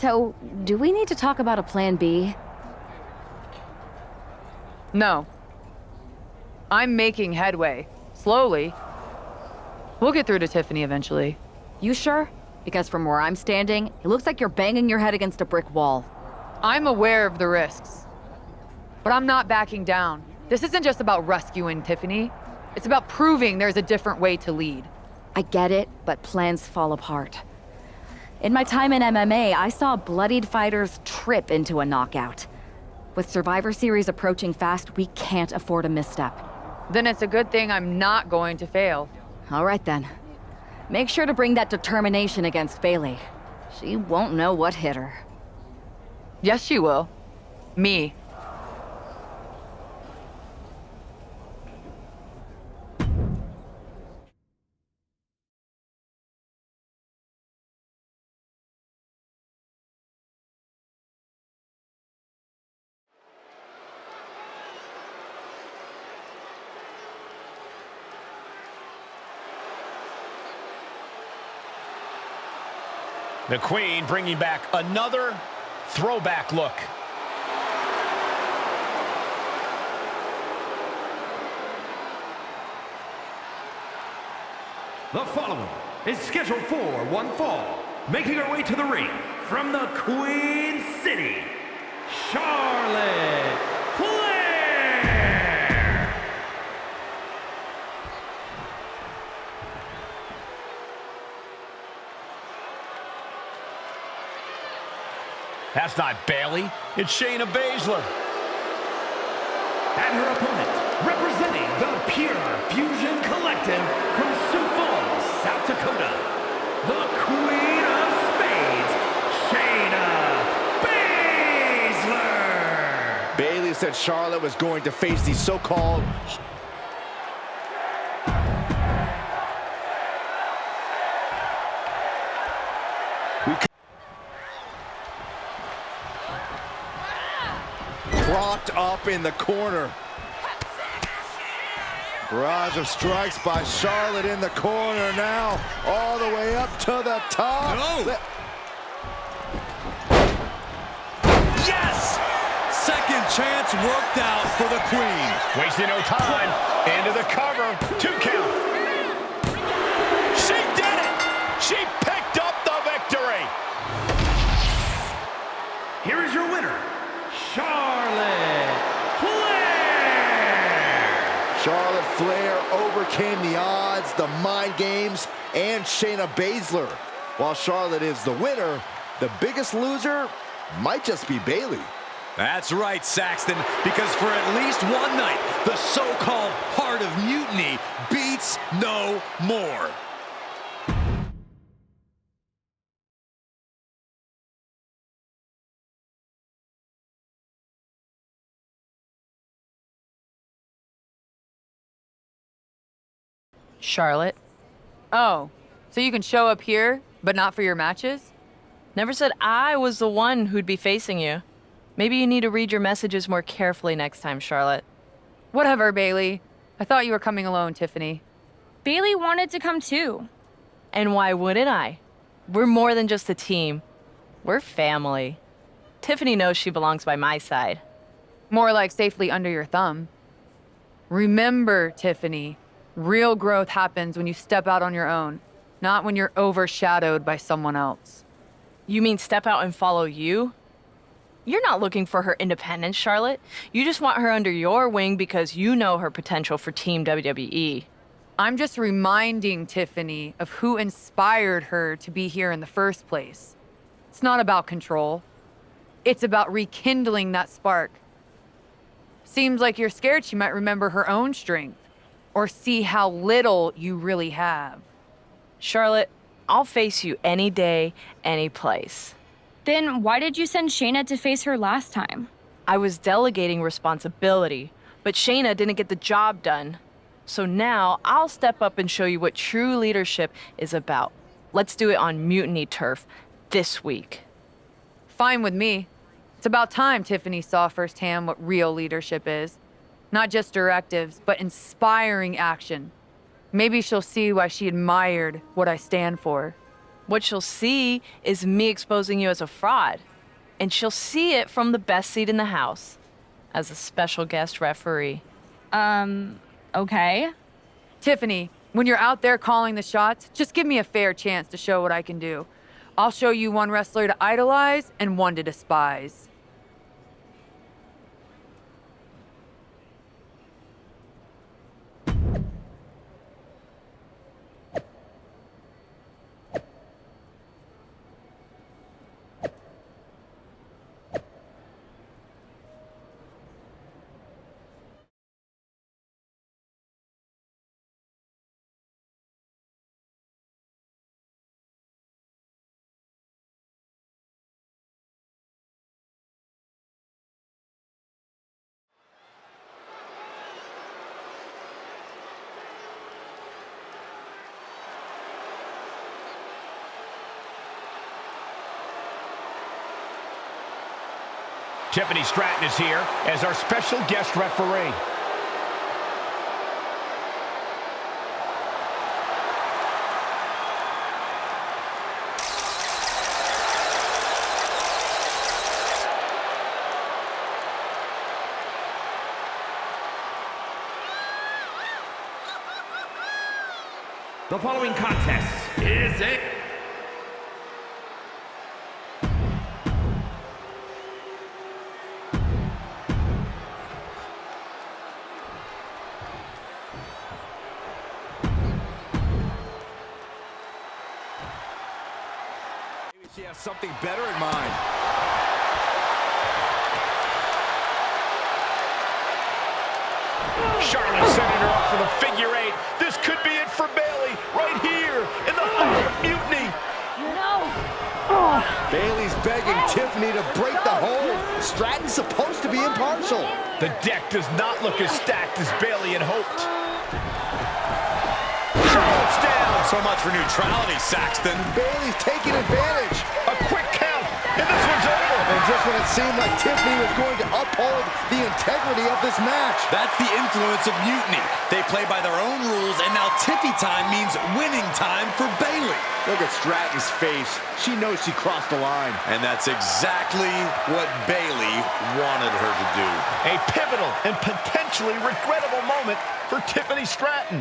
So, do we need to talk about a plan B? No. I'm making headway. Slowly. We'll get through to Tiffany eventually. You sure? Because from where I'm standing, it looks like you're banging your head against a brick wall. I'm aware of the risks. But I'm not backing down. This isn't just about rescuing Tiffany. It's about proving there's a different way to lead. I get it, but plans fall apart. In my time in MMA, I saw bloodied fighters trip into a knockout. With Survivor Series approaching fast, we can't afford a misstep. Then it's a good thing I'm not going to fail. All right then. Make sure to bring that determination against Bailey. She won't know what hit her. Yes, she will. Me. The Queen bringing back another throwback look. The following is scheduled for one fall, making her way to the ring from the Queen City, Charlotte Flair! That's not Bailey, it's Shayna Baszler. And her opponent, representing the Pure Fusion Collective from Sioux Falls, South Dakota, the Queen of Spades, Shayna Baszler! Bailey said Charlotte was going to face these so-called propped up in the corner. Barrage of strikes by Charlotte in the corner now, all the way up to the top. No! Yes! Second chance worked out for the Queen. Wasting no time, into the cover, 2 count. She did it! She picked up the victory! Here is your winner, Charlotte Flair! Charlotte Flair overcame the odds, the mind games, and Shayna Baszler. While Charlotte is the winner, the biggest loser might just be Bailey. That's right, Saxton, because for at least one night, the so-called Heart of Mutiny beats no more. Charlotte. Oh, so you can show up here, but not for your matches? Never said I was the one who'd be facing you. Maybe you need to read your messages more carefully next time, Charlotte. Whatever, Bailey. I thought you were coming alone, Tiffany. Bailey wanted to come too. And why wouldn't I? We're more than just a team. We're family. Tiffany knows she belongs by my side. More like safely under your thumb. Remember, Tiffany, real growth happens when you step out on your own, not when you're overshadowed by someone else. You mean step out and follow you? You're not looking for her independence, Charlotte. You just want her under your wing because you know her potential for Team WWE. I'm just reminding Tiffany of who inspired her to be here in the first place. It's not about control. It's about rekindling that spark. Seems like you're scared she might remember her own strength or see how little you really have. Charlotte, I'll face you any day, any place. Then why did you send Shayna to face her last time? I was delegating responsibility, but Shayna didn't get the job done. So now I'll step up and show you what true leadership is about. Let's do it on Mutiny Turf this week. Fine with me. It's about time Tiffany saw firsthand what real leadership is. Not just directives, but inspiring action. Maybe she'll see why she admired what I stand for. What she'll see is me exposing you as a fraud. And she'll see it from the best seat in the house, as a special guest referee. Okay. Tiffany, when you're out there calling the shots, just give me a fair chance to show what I can do. I'll show you one wrestler to idolize and one to despise. Tiffany Stratton is here as our special guest referee. The following contest is a... Maybe she has something better in mind. Charlotte setting her up for the figure eight. This could be it for Bayley right here in the heart of mutiny. Bayley's begging Tiffany to break the hold. Stratton's supposed to be impartial. The deck does not look as stacked as Bayley had hoped. Charlotte's down. So much for neutrality, Saxton. Bayley's taking advantage. A quick count, and this one's over. And just when it seemed like Tiffany was going to uphold the integrity of this match. That's the influence of mutiny. They play by their own rules, and now Tiffy time means winning time for Bayley. Look at Stratton's face. She knows she crossed the line. And that's exactly what Bayley wanted her to do. A pivotal and potentially regrettable moment for Tiffany Stratton.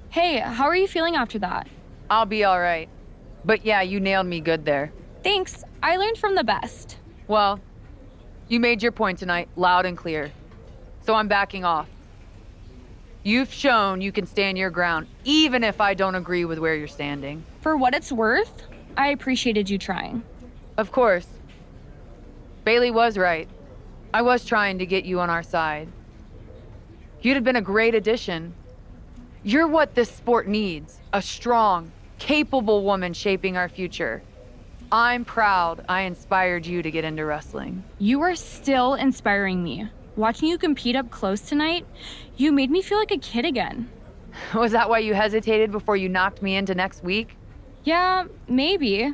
Hey, how are you feeling after that? I'll be all right. But yeah, you nailed me good there. Thanks. I learned from the best. Well, you made your point tonight loud and clear. So I'm backing off. You've shown you can stand your ground, even if I don't agree with where you're standing. For what it's worth, I appreciated you trying. Of course. Bayley was right. I was trying to get you on our side. You'd have been a great addition. You're what this sport needs, a strong, capable woman shaping our future. I'm proud I inspired you to get into wrestling. You are still inspiring me. Watching you compete up close tonight, you made me feel like a kid again. Was that why you hesitated before you knocked me into next week? Yeah, maybe.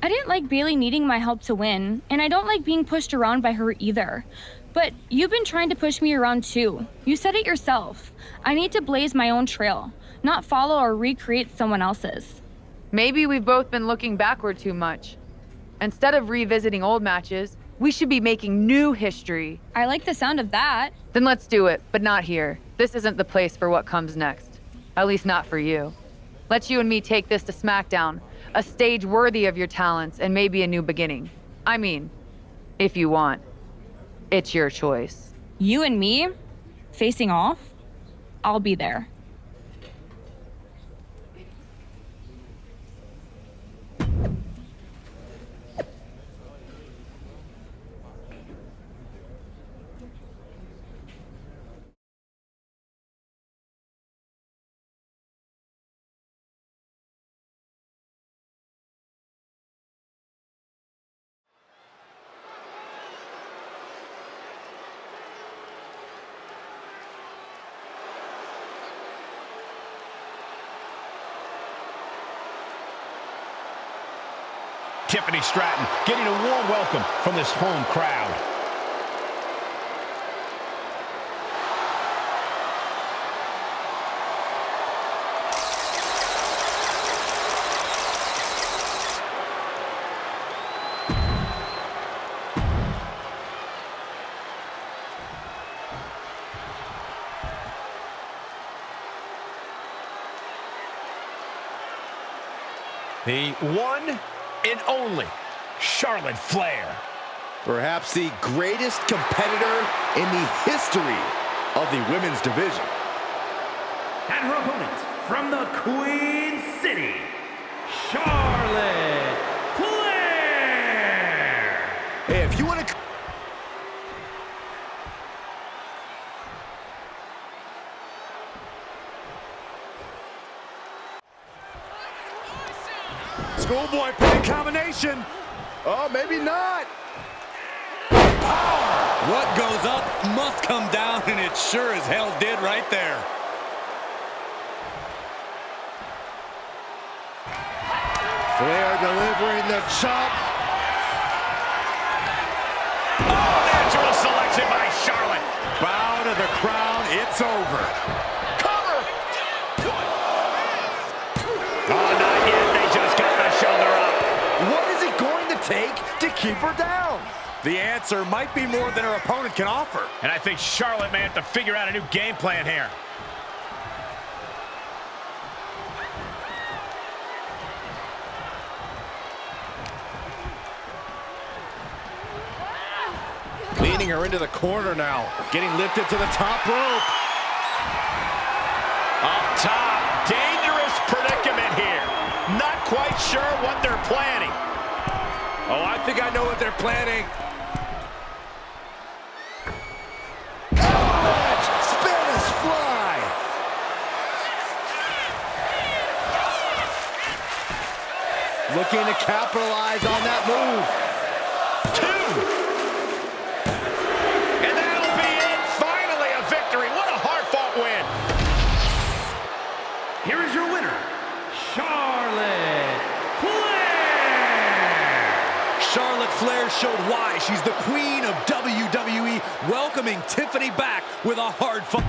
I didn't like Bayley needing my help to win, and I don't like being pushed around by her either. But you've been trying to push me around too. You said it yourself. I need to blaze my own trail, not follow or recreate someone else's. Maybe we've both been looking backward too much. Instead of revisiting old matches, we should be making new history. I like the sound of that. Then let's do it, but not here. This isn't the place for what comes next. At least not for you. Let's you and me take this to SmackDown, a stage worthy of your talents and maybe a new beginning. I mean, if you want. It's your choice. You and me, facing off? I'll be there. Tiffany Stratton getting a warm welcome from this home crowd. The one and only Charlotte Flair. Perhaps the greatest competitor in the history of the women's division. And her opponent from the Queen City, Charlotte Flair. Hey, if you want to... Schoolboy pin combination. Oh, maybe not. Power. What goes up must come down, and it sure as hell did right there. Flair delivering the chop. Oh, natural selection by Charlotte. Bow to the crown, it's over. Cover. Oh, not yet. They just got the shoulder up. What is it going to take to keep her down? The answer might be more than her opponent can offer. And I think Charlotte may have to figure out a new game plan here. Leaning her into the corner now. Getting lifted to the top rope. Up top, dangerous predicament here. Not quite sure what they're planning. Oh, I think I know what they're planning. Spanish fly. Looking to capitalize on that move. Two. And that'll be it. Finally a victory. What a hard-fought win. Here is your winner, Charlotte Flair. Charlotte Flair showed why she's the queen of WWE, welcoming Tiffany back with a hard fight.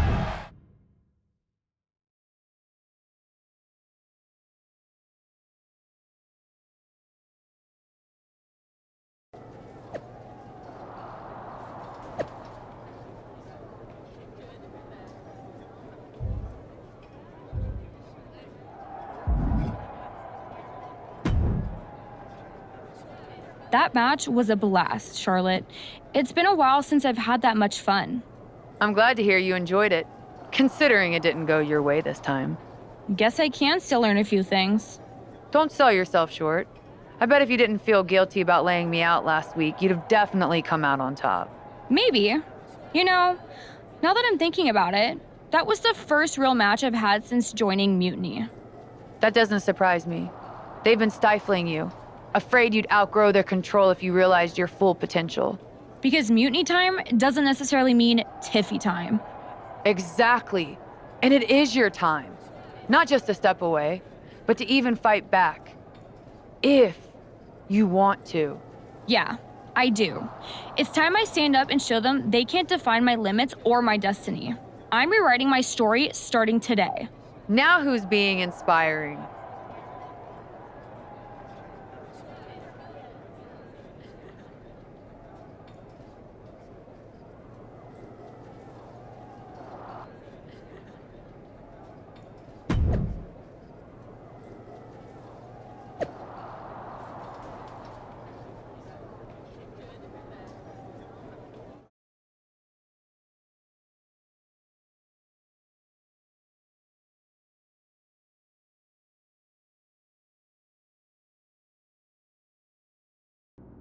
That match was a blast, Charlotte. It's been a while since I've had that much fun. I'm glad to hear you enjoyed it, considering it didn't go your way this time. Guess I can still learn a few things. Don't sell yourself short. I bet if you didn't feel guilty about laying me out last week, you'd have definitely come out on top. Maybe. You know, now that I'm thinking about it, that was the first real match I've had since joining Mutiny. That doesn't surprise me. They've been stifling you, afraid you'd outgrow their control if you realized your full potential. Because Mutiny time doesn't necessarily mean Tiffy time. Exactly. And it is your time. Not just to step away, but to even fight back. If you want to. Yeah, I do. It's time I stand up and show them they can't define my limits or my destiny. I'm rewriting my story starting today. Now who's being inspiring?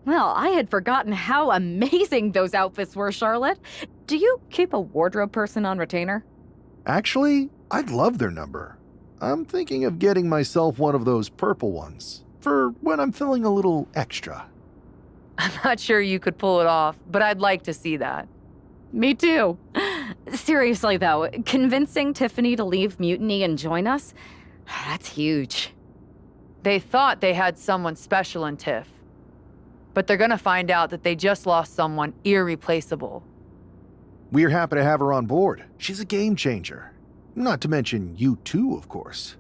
Well, I had forgotten how amazing those outfits were, Charlotte. Do you keep a wardrobe person on retainer? Actually, I'd love their number. I'm thinking of getting myself one of those purple ones for when I'm feeling a little extra. I'm not sure you could pull it off, but I'd like to see that. Me too. Seriously, though, convincing Tiffany to leave Mutiny and join us, that's huge. They thought they had someone special in Tiff. But they're gonna find out that they just lost someone irreplaceable. We're happy to have her on board. She's a game changer. Not to mention you too, of course.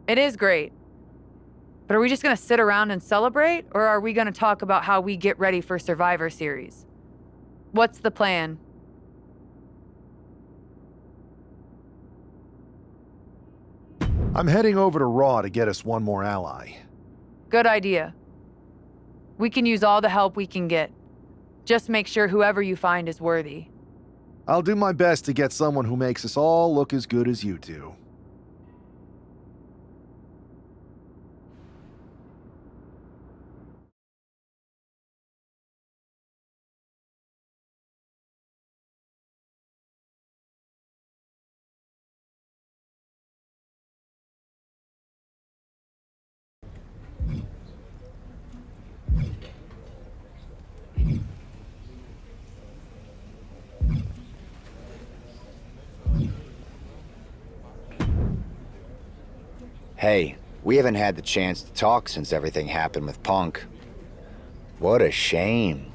It is great. But are we just gonna sit around and celebrate, or are we gonna talk about how we get ready for Survivor Series? What's the plan? I'm heading over to Raw to get us one more ally. Good idea. We can use all the help we can get. Just make sure whoever you find is worthy. I'll do my best to get someone who makes us all look as good as you two. Hey, we haven't had the chance to talk since everything happened with Punk. What a shame.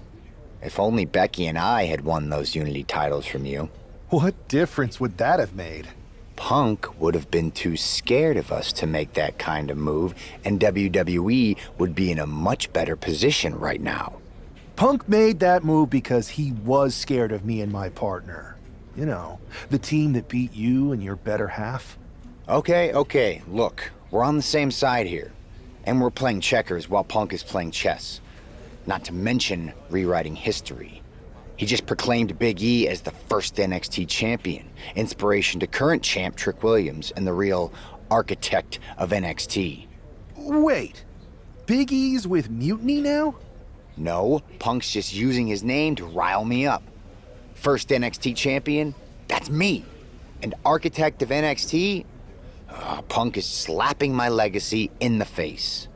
If only Becky and I had won those Unity titles from you. What difference would that have made? Punk would have been too scared of us to make that kind of move, and WWE would be in a much better position right now. Punk made that move because he was scared of me and my partner. You know, the team that beat you and your better half. Okay, look, we're on the same side here. And we're playing checkers while Punk is playing chess. Not to mention rewriting history. He just proclaimed Big E as the first NXT champion, inspiration to current champ Trick Williams and the real architect of NXT. Wait, Big E's with Mutiny now? No, Punk's just using his name to rile me up. First NXT champion? That's me. And architect of NXT? Punk is slapping my legacy in the face.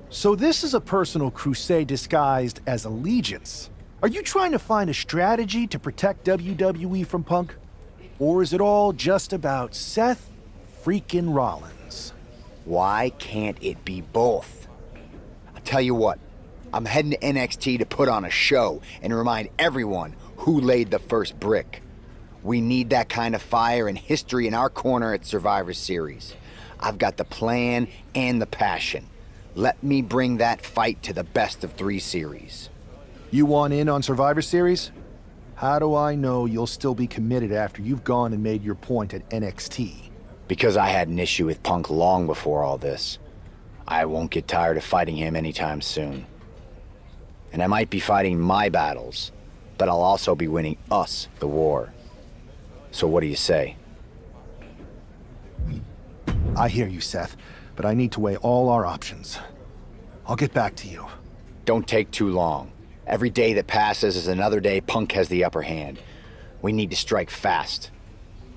So this is a personal crusade disguised as allegiance. Are you trying to find a strategy to protect WWE from Punk? Or is it all just about Seth freaking Rollins? Why can't it be both? I'll tell you what, I'm heading to NXT to put on a show and remind everyone who laid the first brick. We need that kind of fire and history in our corner at Survivor Series. I've got the plan and the passion. Let me bring that fight to the best of 3 series. You want in on Survivor Series? How do I know you'll still be committed after you've gone and made your point at NXT? Because I had an issue with Punk long before all this. I won't get tired of fighting him anytime soon. And I might be fighting my battles, but I'll also be winning us the war. So what do you say? I hear you, Seth, but I need to weigh all our options. I'll get back to you. Don't take too long. Every day that passes is another day Punk has the upper hand. We need to strike fast.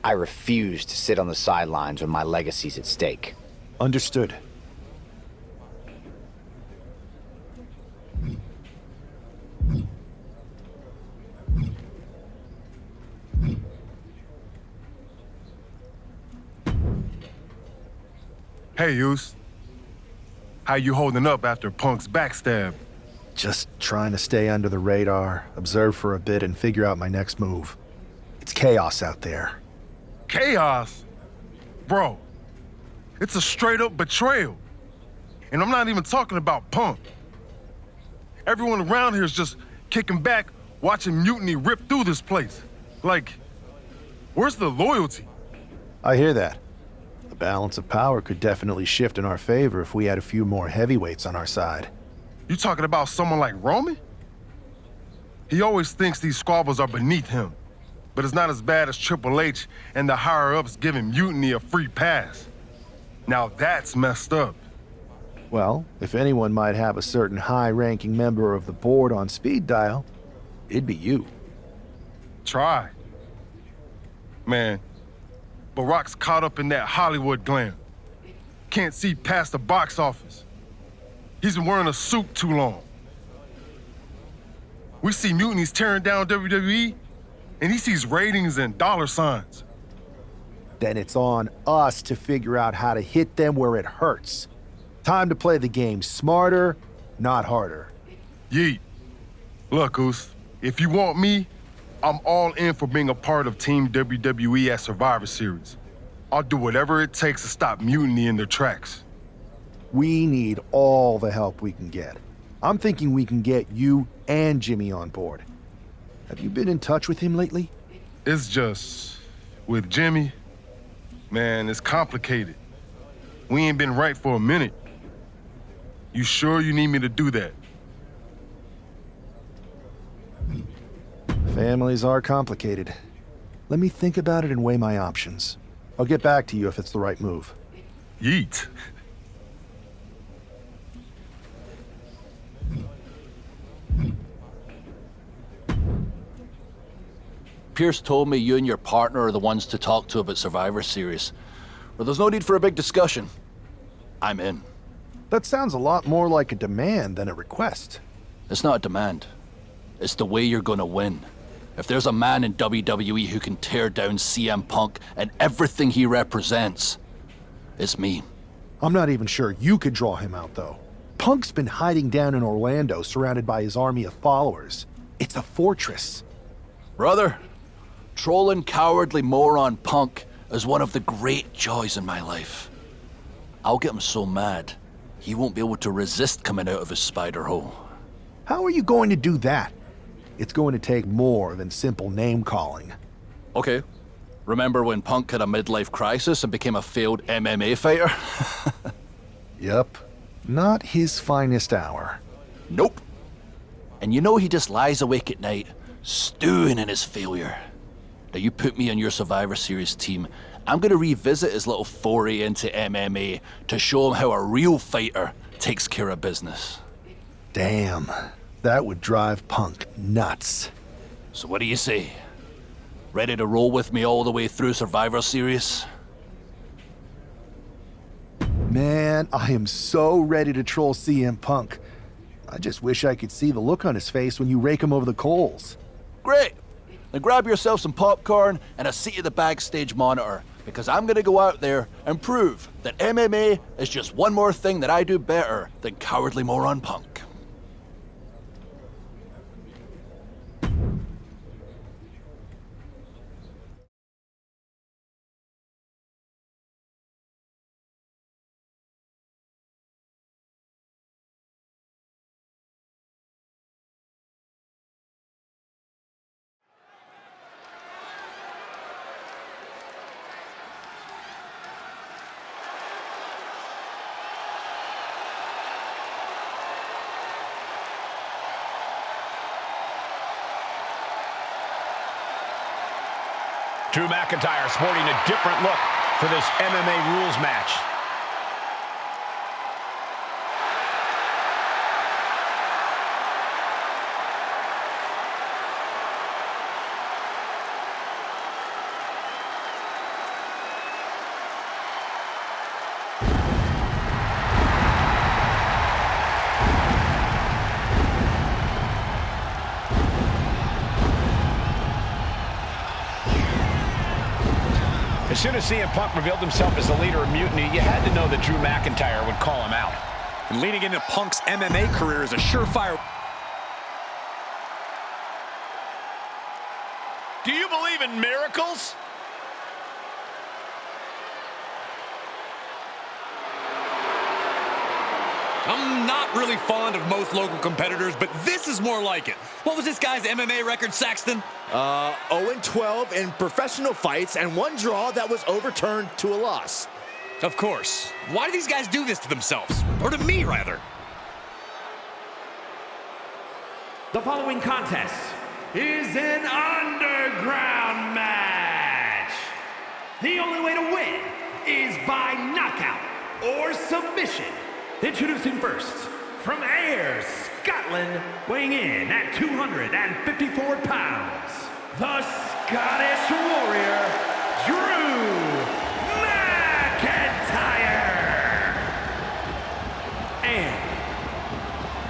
I refuse to sit on the sidelines when my legacy's at stake. Understood. Hey, Yus. How you holding up after Punk's backstab? Just trying to stay under the radar, observe for a bit, and figure out my next move. It's chaos out there. Chaos? Bro, it's a straight-up betrayal. And I'm not even talking about Punk. Everyone around here is just kicking back, watching Mutiny rip through this place. Like, where's the loyalty? I hear that. The balance of power could definitely shift in our favor if we had a few more heavyweights on our side. You talking about someone like Roman? He always thinks these squabbles are beneath him, but it's not as bad as Triple H and the higher-ups giving Mutiny a free pass. Now that's messed up. Well, if anyone might have a certain high-ranking member of the board on speed dial, it'd be you. Try. Man, Barack's caught up in that Hollywood glam. Can't see past the box office. He's been wearing a suit too long. We see Mutiny's tearing down WWE, and he sees ratings and dollar signs. Then it's on us to figure out how to hit them where it hurts. Time to play the game smarter, not harder. Yeet. Look, Oos, if you want me, I'm all in for being a part of Team WWE at Survivor Series. I'll do whatever it takes to stop mutiny in their tracks. We need all the help we can get. I'm thinking we can get you and Jimmy on board. Have you been in touch with him lately? It's just, with Jimmy, man, it's complicated. We ain't been right for a minute. You sure you need me to do that? Families are complicated. Let me think about it and weigh my options. I'll get back to you if it's the right move. Yeet. Pierce told me you and your partner are the ones to talk to about Survivor Series. Well, there's no need for a big discussion. I'm in. That sounds a lot more like a demand than a request. It's not a demand. It's the way you're gonna win. If there's a man in WWE who can tear down CM Punk and everything he represents, it's me. I'm not even sure you could draw him out, though. Punk's been hiding down in Orlando, surrounded by his army of followers. It's a fortress. Brother, trolling cowardly moron Punk is one of the great joys in my life. I'll get him so mad, he won't be able to resist coming out of his spider hole. How are you going to do that? It's going to take more than simple name-calling. Okay. Remember when Punk had a midlife crisis and became a failed MMA fighter? Yep. Not his finest hour. Nope. And you know he just lies awake at night, stewing in his failure. Now you put me on your Survivor Series team, I'm gonna revisit his little foray into MMA to show him how a real fighter takes care of business. Damn. That would drive Punk nuts. So what do you say? Ready to roll with me all the way through Survivor Series? Man, I am so ready to troll CM Punk. I just wish I could see the look on his face when you rake him over the coals. Great! Then grab yourself some popcorn and a seat at the backstage monitor, because I'm gonna go out there and prove that MMA is just one more thing that I do better than cowardly moron Punk. Drew McIntyre sporting a different look for this MMA rules match. As soon as CM Punk revealed himself as the leader of Mutiny, you had to know that Drew McIntyre would call him out. And leading into Punk's MMA career is a surefire. Do you believe in miracles? I'm not really fond of most local competitors, but this is more like it. What was this guy's MMA record, Saxton? 0-12 in professional fights and one draw that was overturned to a loss. Of course. Why do these guys do this to themselves? Or to me, rather? The following contest is an underground match. The only way to win is by knockout or submission. Introducing first, from Ayr, Scotland, weighing in at 254 pounds, the Scottish Warrior, Drew McIntyre. And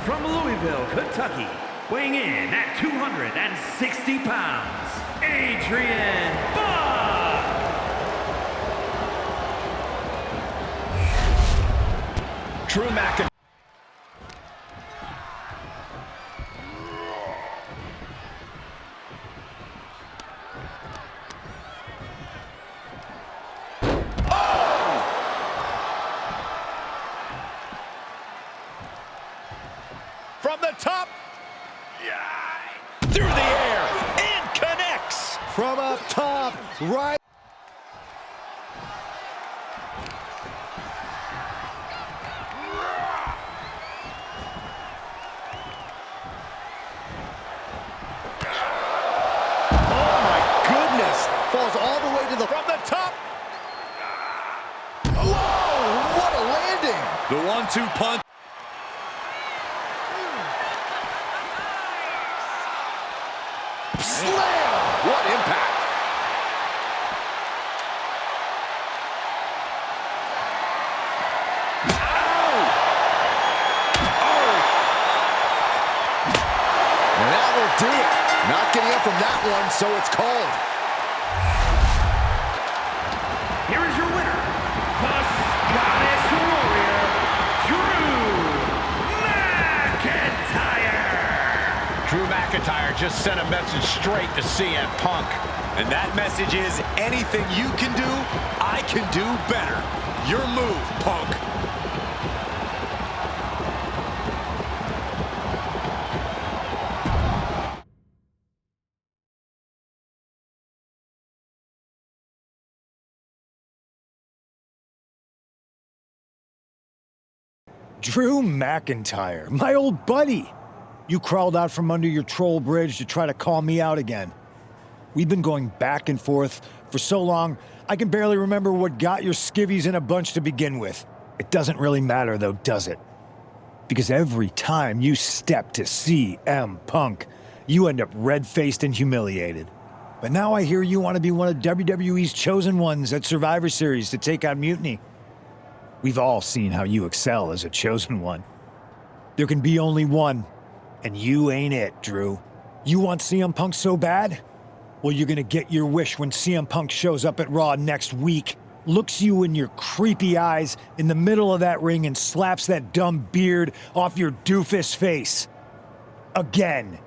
from Louisville, Kentucky, weighing in at 260 pounds, Adrian Buck. Drew McIntyre. up top, right. Oh my goodness! Falls all the way to the... From the top. Whoa! What a landing! The 1-2 punch. Slam! What impact! And that will do it. Not getting up from that one, so it's called. Here is your winner, the Scottish Warrior, Drew McIntyre. Drew McIntyre just sent a message straight to CM Punk. And that message is, anything you can do, I can do better. Your move, Punk. Drew McIntyre, my old buddy. You crawled out from under your troll bridge to try to call me out again. We've been going back and forth for so long, I can barely remember what got your skivvies in a bunch to begin with. It doesn't really matter though, does it? Because every time you step to CM Punk, you end up red-faced and humiliated. But now I hear you want to be one of WWE's chosen ones at Survivor Series to take on Mutiny. We've all seen how you excel as a chosen one. There can be only one, and you ain't it, Drew. You want CM Punk so bad? Well, you're gonna get your wish when CM Punk shows up at Raw next week, looks you in your creepy eyes in the middle of that ring and slaps that dumb beard off your doofus face. Again.